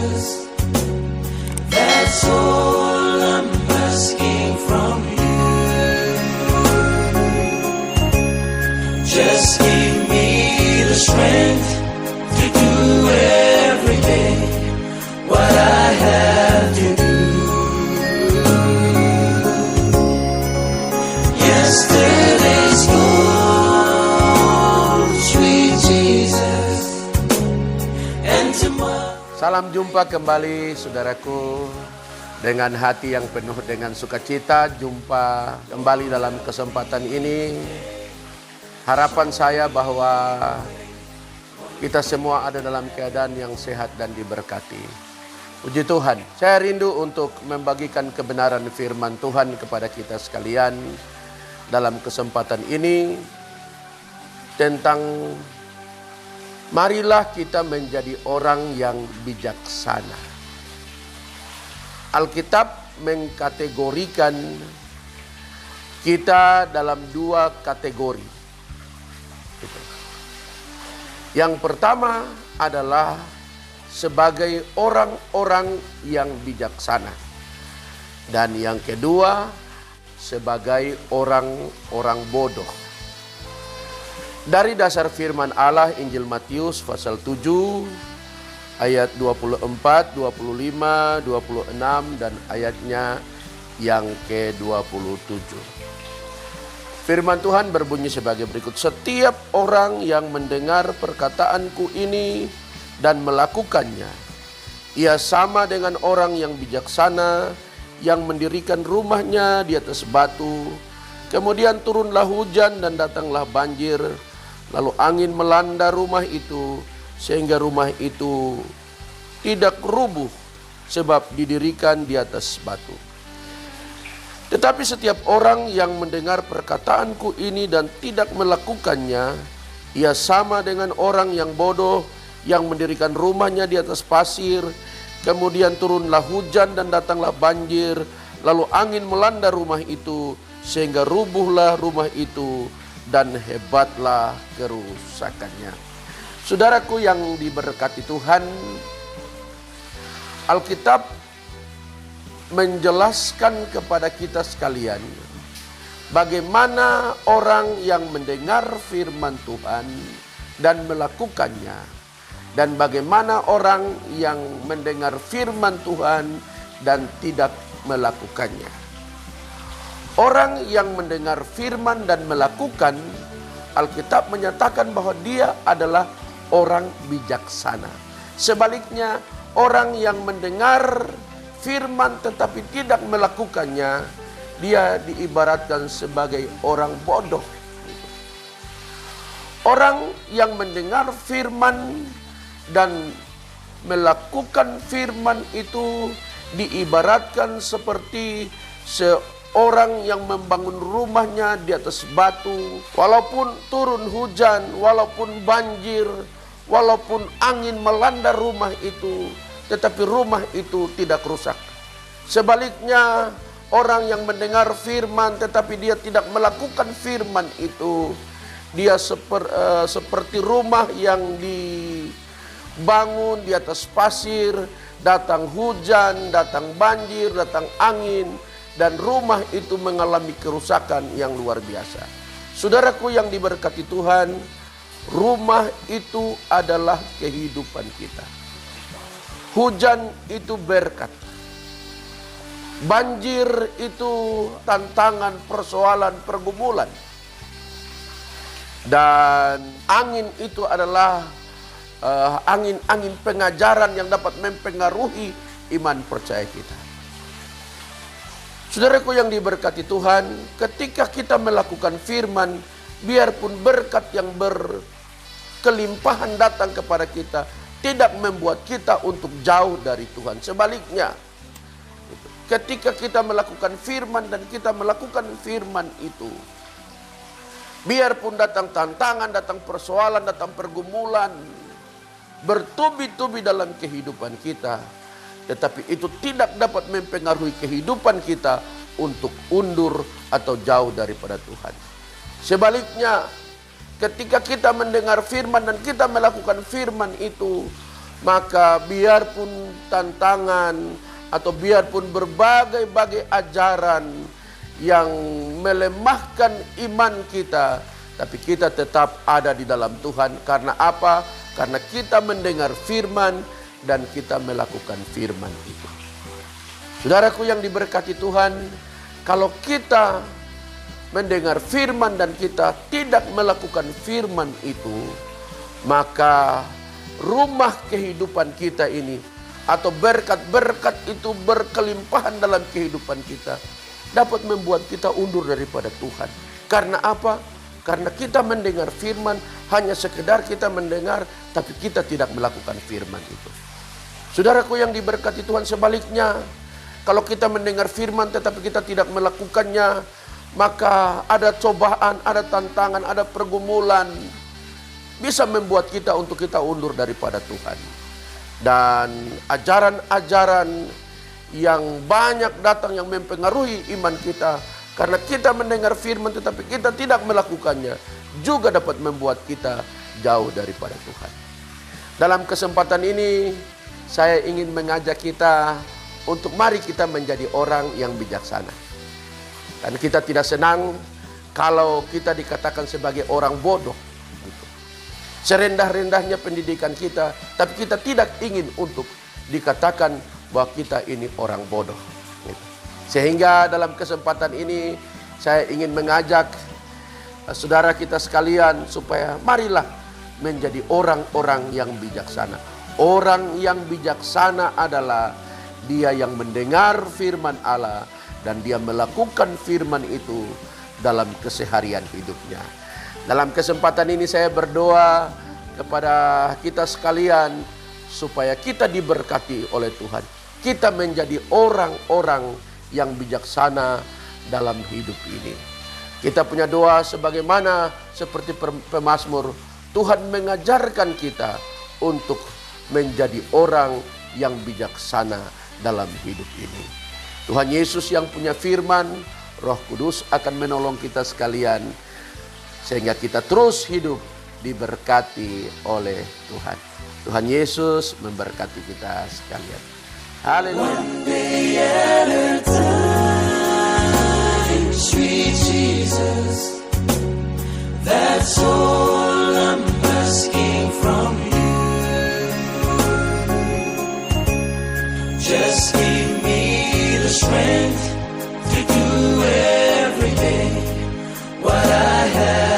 Jesus. That's all I'm asking from you. Just give me the strength to do every day what I have to do. Yesterday's gone, sweet Jesus, and tomorrow. Salam jumpa kembali saudaraku, dengan hati yang penuh dengan sukacita jumpa kembali dalam kesempatan ini. Harapan saya bahwa kita semua ada dalam keadaan yang sehat dan diberkati. Puji Tuhan, saya rindu untuk membagikan kebenaran firman Tuhan kepada kita sekalian dalam kesempatan ini tentang marilah kita menjadi orang yang bijaksana. Alkitab mengkategorikan kita dalam dua kategori. Yang pertama adalah sebagai orang-orang yang bijaksana. Dan yang kedua sebagai orang-orang bodoh. Dari dasar firman Allah Injil Matius pasal 7 ayat 24, 25, 26 dan ayatnya yang ke-27. Firman Tuhan berbunyi sebagai berikut. Setiap orang yang mendengar perkataanku ini dan melakukannya, ia sama dengan orang yang bijaksana yang mendirikan rumahnya di atas batu. Kemudian turunlah hujan dan datanglah banjir, lalu angin melanda rumah itu sehingga rumah itu tidak rubuh sebab didirikan di atas batu. Tetapi setiap orang yang mendengar perkataanku ini dan tidak melakukannya, ia sama dengan orang yang bodoh yang mendirikan rumahnya di atas pasir. Kemudian turunlah hujan dan datanglah banjir, lalu angin melanda rumah itu sehingga rubuhlah rumah itu dan hebatlah kerusakannya. Saudaraku yang diberkati Tuhan, Alkitab menjelaskan kepada kita sekalian bagaimana orang yang mendengar firman Tuhan dan melakukannya, dan bagaimana orang yang mendengar firman Tuhan dan tidak melakukannya. Orang yang mendengar firman dan melakukan, Alkitab menyatakan bahwa dia adalah orang bijaksana. Sebaliknya, orang yang mendengar firman tetapi tidak melakukannya, dia diibaratkan sebagai orang bodoh. Orang yang mendengar firman dan melakukan firman itu diibaratkan seperti seorang yang membangun rumahnya di atas batu. Walaupun turun hujan, walaupun banjir, walaupun angin melanda rumah itu, tetapi rumah itu tidak rusak. Sebaliknya, orang yang mendengar firman tetapi dia tidak melakukan firman itu, dia seperti rumah yang dibangun di atas pasir, datang hujan, datang banjir, datang angin, dan rumah itu mengalami kerusakan yang luar biasa. Saudaraku yang diberkati Tuhan, rumah itu adalah kehidupan kita. Hujan itu berkat. Banjir itu tantangan, persoalan, pergumulan. Dan angin itu adalah angin-angin pengajaran yang dapat mempengaruhi iman percaya kita. Saudaraku yang diberkati Tuhan, ketika kita melakukan firman, biarpun berkat yang berkelimpahan datang kepada kita, tidak membuat kita untuk jauh dari Tuhan. Sebaliknya, ketika kita melakukan firman dan kita melakukan firman itu, biarpun datang tantangan, datang persoalan, datang pergumulan, bertubi-tubi dalam kehidupan kita, tetapi itu tidak dapat mempengaruhi kehidupan kita untuk undur atau jauh daripada Tuhan. Sebaliknya, ketika kita mendengar firman dan kita melakukan firman itu, Maka biarpun tantangan atau biarpun berbagai-bagai ajaran yang melemahkan iman kita, tapi kita tetap ada di dalam Tuhan. Karena apa? Karena kita mendengar firman dan kita melakukan firman itu. Saudaraku yang diberkati Tuhan, kalau kita mendengar firman dan kita tidak melakukan firman itu, maka rumah kehidupan kita ini atau berkat-berkat itu berkelimpahan dalam kehidupan kita dapat membuat kita undur daripada Tuhan. Karena apa? Karena kita mendengar firman hanya sekedar kita mendengar, tapi kita tidak melakukan firman itu. Saudaraku yang diberkati Tuhan, sebaliknya, kalau kita mendengar firman tetapi kita tidak melakukannya, maka ada cobaan, ada tantangan, ada pergumulan, bisa membuat kita untuk kita undur daripada Tuhan. Dan ajaran-ajaran yang banyak datang yang mempengaruhi iman kita, karena kita mendengar firman tetapi kita tidak melakukannya, juga dapat membuat kita jauh daripada Tuhan. Dalam kesempatan ini, saya ingin mengajak kita untuk mari kita menjadi orang yang bijaksana. Dan kita tidak senang kalau kita dikatakan sebagai orang bodoh. Serendah-rendahnya pendidikan kita, tapi kita tidak ingin untuk dikatakan bahwa kita ini orang bodoh. Sehingga dalam kesempatan ini saya ingin mengajak saudara kita sekalian supaya marilah menjadi orang-orang yang bijaksana. Orang yang bijaksana adalah dia yang mendengar firman Allah dan dia melakukan firman itu dalam keseharian hidupnya. Dalam kesempatan ini saya berdoa kepada kita sekalian supaya kita diberkati oleh Tuhan. Kita menjadi orang-orang yang bijaksana dalam hidup ini. Kita punya doa sebagaimana seperti pemazmur, Tuhan mengajarkan kita untuk menjadi orang yang bijaksana dalam hidup ini. Tuhan Yesus yang punya firman, Roh Kudus akan menolong kita sekalian sehingga kita terus hidup diberkati oleh Tuhan. Tuhan Yesus memberkati kita sekalian. Haleluya. Sweet Jesus, that's all I'm asking from you. Just give me the strength to do every day what I have.